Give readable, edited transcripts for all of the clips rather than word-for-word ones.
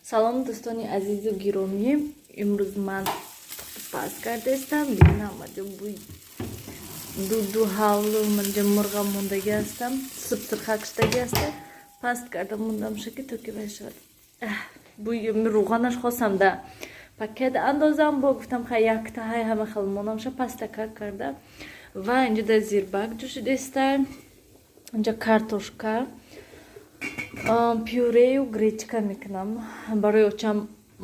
салом дӯстони азизу гиромӣ, имрӯз ман паст кардастам. бинин амаҷо бӯи дуду ҳавлу манҷа мурға мондаги ҳастам, субсирхак шудаги ҳаста. паст карда мондам шаки то ки вай шавад. бӯи рӯғанаш хостам да пакет андозам, бо гуфтам хай якта ҳай ҳама хел монамша пастака карда. ва инҷа да зирбак ҷӯшидеста, инҷа картошка, пюрею гречка мекунам. барои очам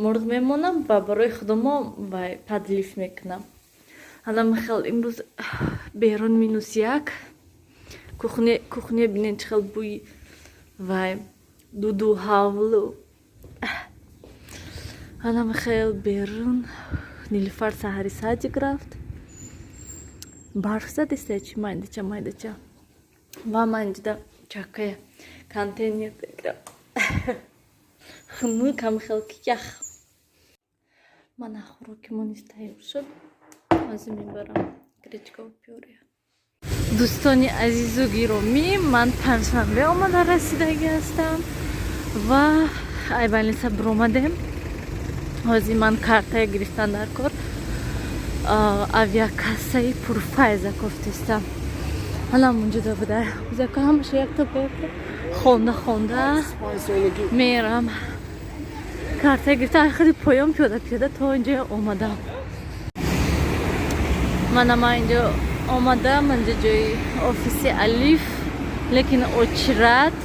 мурғ мемонам ва барои худумо вай подлив мекунам. ҳалам хел имрӯз берун -1. кухня бинен чӣ хел бӯи вай дуду ҳавлу. ҳалам хел берун нилуфар саҳари садик рафт. барф задеста чи майдача. ва ман инҷа чакая контейнер бигирам. хунук ҳам хел ях. мана хӯрокимон низ тайёр шуд. ҳозир мебарам гречкаву пюре. дӯстони азизу гиромӣ, ман панҷшанбе омада расидаги ҳастам ва айбалниса биромадем. ҳозир ман картая гирифтан дар кор. авиакассаи пурфайза кофтестам. ҳалам унҷа да буда узака ҳамаша якта бофта хонда мерам. картая гирифтам, ахири поём пиёда то инҷа омадам. ман инҷа омадам, инҷа ҷои офиси Алиф, лекин очрат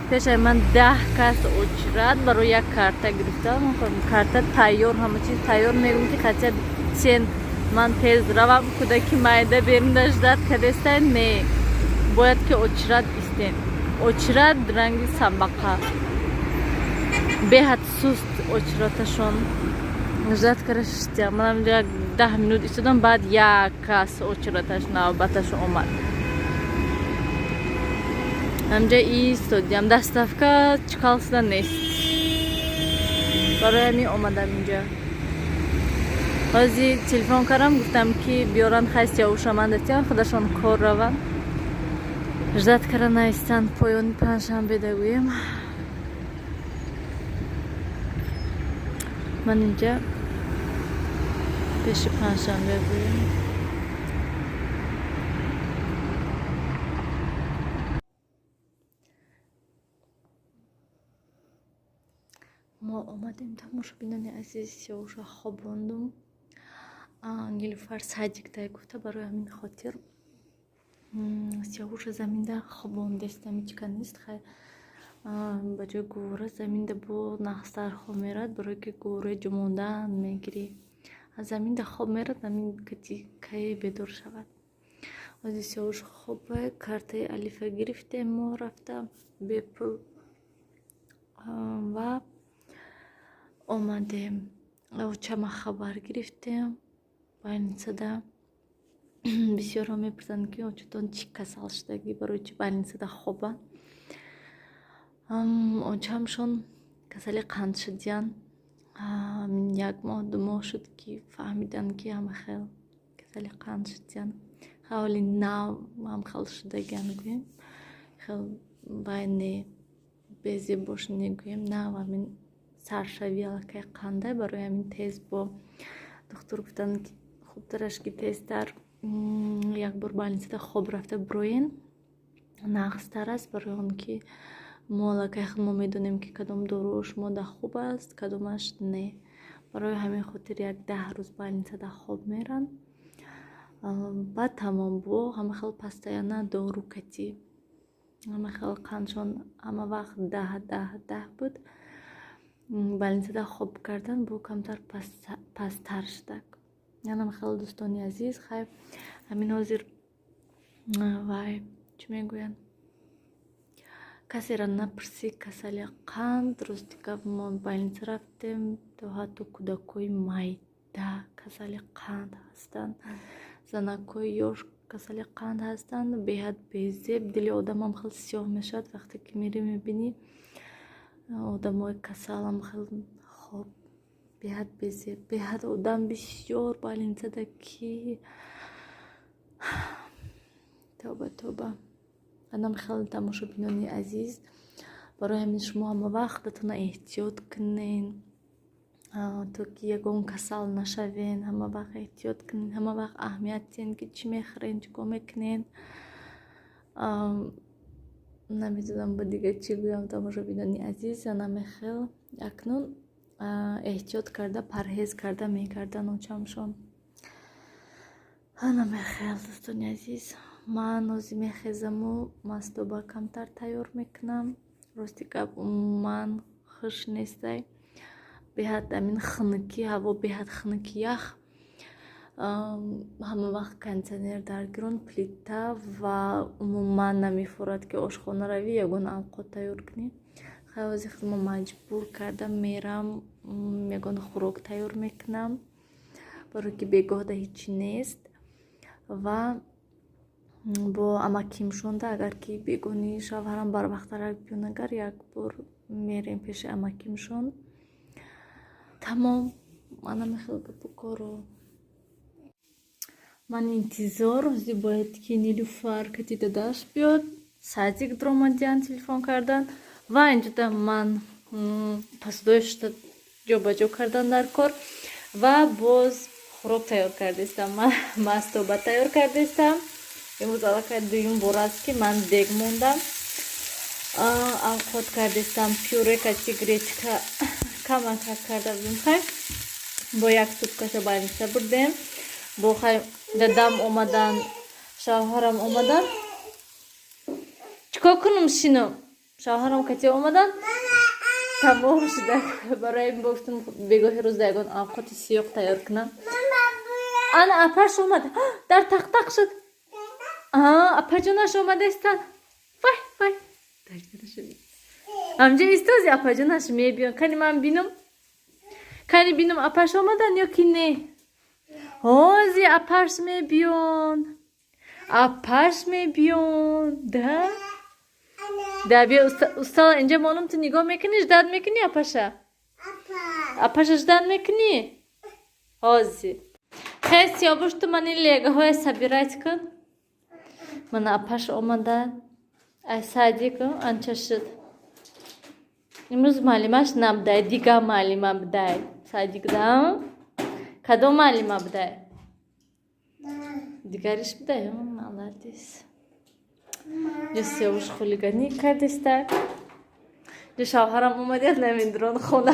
пешай ман 10 кас очрат барои як карта гирифтам. карта тайёр, ҳама чиз тайёр мегӯм ки хотя сен ман тез равам, кудаки майда берунда ждат кадестан. не бояд ки очрат истен. очрат ранги самбақа беҳад суст очраташон ждат караштя. манам 10 минут истодам, баъд як кас очраташ навбаташ омад. ҳамҷа истодям, даставка чикалсда нест. барои ҳамин омадам инҷа. ҳозир телефон кардам, гуфтам ки биёран хайст явуша ман датиам худашон кор раванд. ждат кара наистанд поёни панҷшанбе дагӯем. ман инҷа пеши панҷшанбе гӯем. мо омадем тамошобинони азиз, сиёвуша хобондум. нилуфар садиктай гуфта, барои ҳамин хотир сиёвуша заминда хобондестам. ичка нест. хай ба ҷои гувора заминда бо нахстар хоб мерад, барое ки гувораи ҷумондан мегирӣ. аз заминда хоб мерад, ҳамин кае бедор шавад. ҳозир сиёвуш хобе картаи Алифа гирифтем. мо рафта бепул ва омадем. очама хабар гирифтем. больницада бисёрҳо мепурсанд ки очатон чӣ касал шудагӣ, барои чӣ больницада хобанд. очамшон касали қанд шудиянд. 1 моҳ 2 моҳ шуд ки фаҳмиданд ки ҳама хел касали қанд шудиянд. ҳавли нав ҳам хел шудагианд гӯем. хел бай не безеб бош негӯем. нав ҳамин саршавӣ аллакай қандай. барои ҳамин тез бо духтур гуфтанд ки хубтараш ки тезтар як бор больницада хоб рафта бироен нағзтар аст. барои он ки мо аллакай мо медонем ки кадом дору шумода хуб аст, кадомаш не. барои ҳамин хотир як 10 рӯз больницада хоб меранд. баъд тамом бо ҳама хел постоянна дору катӣ. ҳама хел қандшон ҳама вақт 10 буд. больницада хоб кардан бо камтар пасттар шудак. янам хел дӯстони азиз, хай ҳамин ҳозир вай чӣ мегӯянд, касера напурсӣ касали қанд. рости гап мо больница рафтем, то ҳатто кӯдакои майда касали қанд ҳастанд, занакои ёш касали қанд ҳастанд. беҳад безеб, дили одамам хел сиёҳ мешавад вақте ки мери мебинӣ одамои касалам хел хоб. беҳад безеб, беҳад одам бисёр больницада ки тоба. анам хеле тамошобинони азиз, барои ҳамин шумо ҳама вақт датона эҳтиёт кунен, то ки ягон касал нашавен. Ҳама вақт эҳтиёт кунен, ҳама вақт аҳамият диҳен ки чӣ мехӯрен, чӣ кор мекунен. намедонам ба дигар чӣ гӯям тамошобинони азиз. анаме хел акнун эҳтиёт карда, парҳез карда мекардам ночамшон. анаме хел дӯстони азиз, ман ҳозир мехезаму мастоба камтар тайёр мекунам. рости гап ман хуш нестай беҳад амин хунукӣ, ҳаво беҳад хунукӣ ях, ҳама вақт кондитсионер дар гирон, плита ва умуман намефурад ки ошхона равӣ ягон авқот тайёр кунӣ. ҳозир худро маҷбур карда мерам ягон хӯрок тайёр мекунам, барое ки бегоҳда ҳичи нест. ва бо амаким шонда, агар ки бегони шавҳарам барвақтарак биён, агар як бор мерем пеши амакимшон. тамом, манам хел гапу коро. ман интизор ҳозир бояд ки Нилуфар кати дадаш биёд, садик дромадиан телефон кардан ва инҷода ман пасдоишта ҷобаҷо кардан дар кор ва боз хӯрок тайёр кардастам. ман мастоба тайёр кардастам. имрӯз аллакай дуюм бор аст ки ман дег мондам. авқот кардастам, пюре качи гречка камака карда будем хай. бо як субкаша больница бурдем. бо хай дадам омадан, шавҳарам омадан. чикор кунам шино? шавҳарам кати омадан. тамом шуда. барои ин гуфтам бегоҳи рӯз ягон авқоти сиёҳ тайёр кунам. ана апаш омад. дар тақтақ шуд. апаҷонаш омадастанд. вай вай. амҷа истози апаҷонаш мебиён. кани ман бинам. кани бинам апаш омадан ё ки не? ҳозир апаш мебиён. апаш мебиён. да бия устала инҷа монам ту нигоҳ мекунӣ, ждат мекунӣ апаша? апаша ждат мекунӣ? ҳозир хел сиёбуш ту мани легаҳоя сабират кун. мана апаш омадан. ай садик анча шуд. имрӯз муаллимаш набудай, дигар муаллима будай. садик да? кадом муаллима будай? дигариш будай? молодец. ҷо сиёвуш хулиганӣ кардиста. ҷо шавҳарам омадият намедурон хона.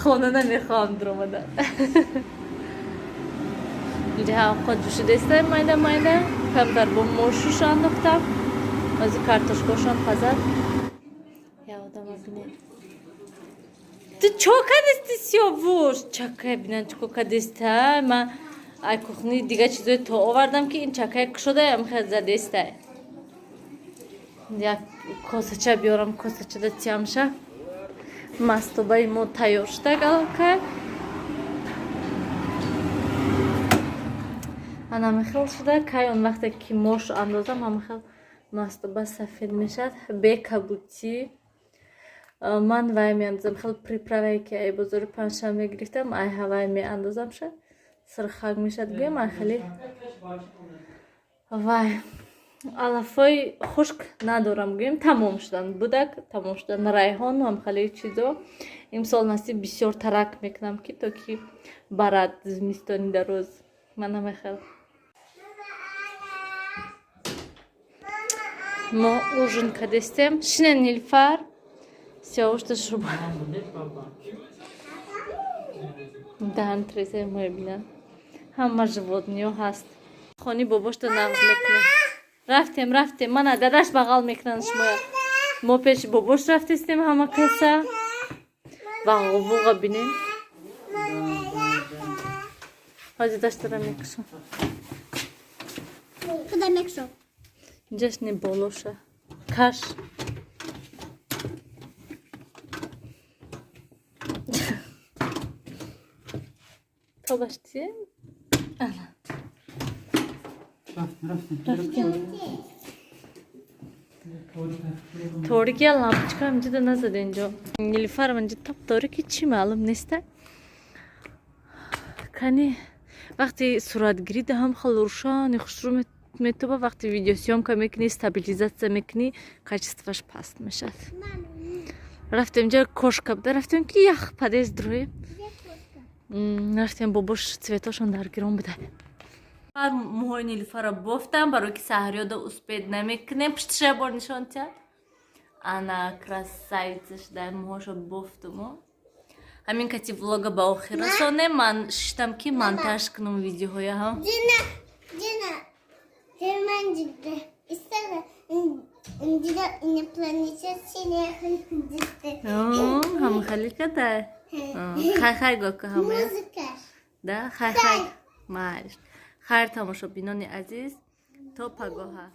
хона намехоҳам дуромадан. инҷа авқот ҷӯшидаста майда майда. камтар бо мошуш андохтам. ҳозир картошкашон пазад. явдама бинед. ту чо кардисти сиёвуш? чакай бинан чико кардиста. ман ай кухни дигар чизои то овардам ки ин чакай кушода ямхел задестай. як косача биёрам, косачада тиямша. мастобаи мо тайёр шуда галакай. анамехел шуда кай он вақте ки мош андозам ҳамахел мастоба сафед мешад бе кабутӣ. ман вай меандозам хел приправае ки ай бозори панҷшанбе гирифтам ай ҳавай меандозамша сирхак мешад гӯям ай хеле вай алафҳои хушк надорам гӯям. тамом шудан будак, тамом шудан райҳон ҳам хеле чизо. имсол насиб бисёр тарак мекунам ки то ки барад зимистони дароз. манамехел мо ужин кардастем. шине Нилуфар сиёвушта шуба даҳан трезаи мо бинан. ҳама животниё ҳаст. хони бобошта нағз мекунем. рафтем мана дадаш бағал мекунанд шумоя. мо пеши бобош рафтастем ҳама каса. вағувуға бинем. ҳозир даштара мекушам. куда мекушам? инҷаш не болоша. каш. тобашти? ана. торикия лампочка инҷода назада инҷо. Нилуфар инҷо тап торики чӣ маълум неста. кани вақти суратгирӣ даҳам хел рӯшани хушрӯ поэтому ютуба вақти видеосъёмка мекунӣ, стабилизатсия мекунӣ, качествоаш паст мешавад. рафтем ҷо кошка буда, рафтем ки ях подъезд рӯи. рафтем бобош цветошон даргирон буда. Моҳои Нилуфарро бофтам, барои ки саҳриёда успед намекунем. Пиштиша бор нишон тя. Ана красавицаш дар моҳошо бофтумо. Ҳамин кати влога ба охир расонем. Ман шиштам ки монтаж кунам видеоҳоя ҳам. Дина, Германҷида. Истара инопланетясине ҳиндисте. Ҳам халикада. Хай гока ҳама. Музыка. Да, хай. Майш. Хайр тамошобинони азиз, то пагоҳа.